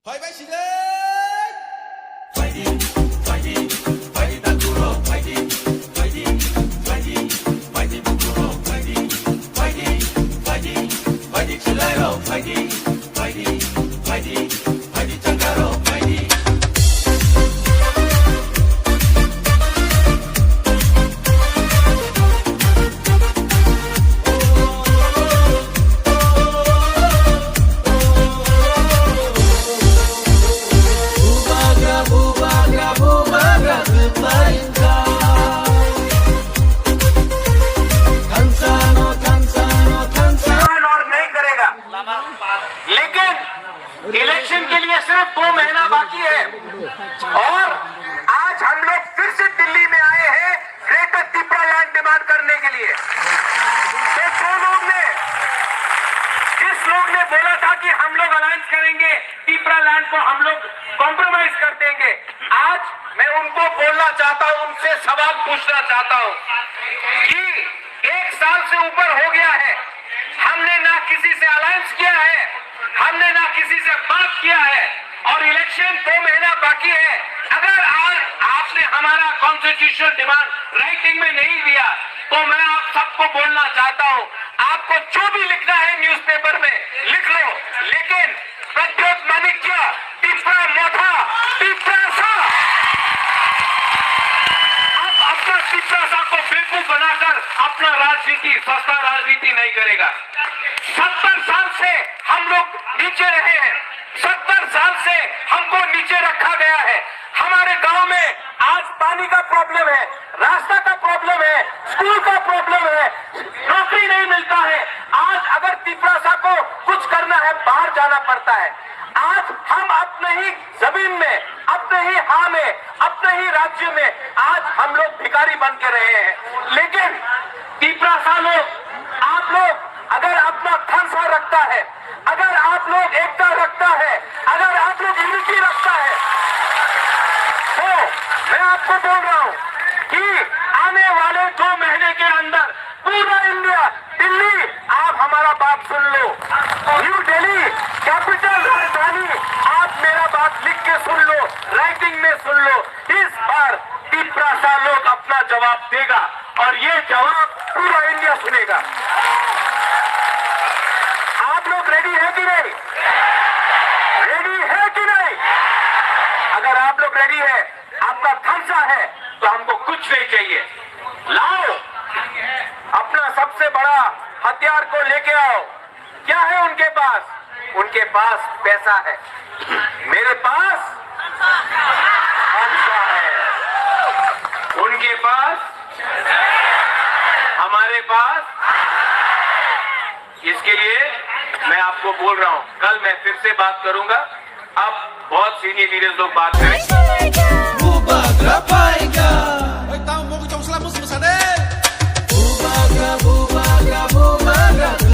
Fighting, लेकिन election के लिए सिर्फ 2 महीना बाकी है और आज हम लोग फिर से दिल्ली में आए हैं ग्रेटर त्रिपुरा लैंड डिमांड करने के लिए। तो जिस लोग ने बोला था कि हम लोग अलायंस करेंगे, त्रिपुरा लैंड को हम लोग कॉम्प्रोमाइज कर देंगे, आज मैं उनको बोलना चाहता हूं, उनसे सवाल पूछना चाहता हूं कि 1 साल से ऊपर हो गया है, हमने ना किसी से अलायंस किया है, हमने ना किसी से बात किया है और इलेक्शन 2 महीना बाकी है। अगर आज आपने हमारा कॉन्स्टिट्यूशनल डिमांड राइटिंग में नहीं दिया तो मैं आप सबको बोलना चाहता हूं, आपको जो भी लिखना है न्यूज़पेपर में लिख लो, लेकिन प्रद्योत माणिक्य, त्रिपुरा मोथा, त्रिपुरा अपना त्रिपुरा को बिल्कुल बनाकर अपना राजनीति, सस्ता राजनीति नहीं करेगा। 70 साल से हम लोग नीचे रहे हैं, 70 साल से हमको नीचे रखा गया है। हमारे गांव में आज पानी का प्रॉब्लम है, रास्ता का प्रॉब्लम है, स्कूल का प्रॉब्लम है, नौकरी नहीं मिलता है। आज अगर त्रिपुरा को कुछ करना है बाहर जाना पड़ता है। आज हम अपने ही जमीन में, अपने ही हाँ में, अपने ही राज्य में आज हम लोग भिखारी बन के रहे हैं। लेकिन त्रिपुरा लोग, आप लोग अगर अपना थनसा रखता है, अगर आप लोग एकता रखता है, अगर आप लोग यूनिटी रखता है, तो मैं आपको बोल रहा हूं कि आने वाले 2 महीने के अंदर पूरा इंडिया, दिल्ली, आप हमारा बात सुन लो, न्यू दिल्ली कैपिटल राजधानी, आप मेरा बात लिख के सुन लो, राइटिंग में सुन लो। इस बार त्रिपुरा लोग अपना जवाब देगा और ये जवाब पूरा इंडिया सुनेगा। आप लोग रेडी है कि नहीं? रेडी है कि नहीं? अगर आप लोग रेडी है, आपका थमसा है, तो हमको कुछ नहीं चाहिए। लाओ अपना सबसे बड़ा हथियार को लेके आओ। क्या है उनके पास? उनके पास पैसा है, मेरे पास थमसा है, उनके पास, हमारे पास। इसके लिए मैं आपको बोल रहा हूं, कल मैं फिर से बात करूंगा। अब बहुत सीनियर लीडर्स लोग बात करें।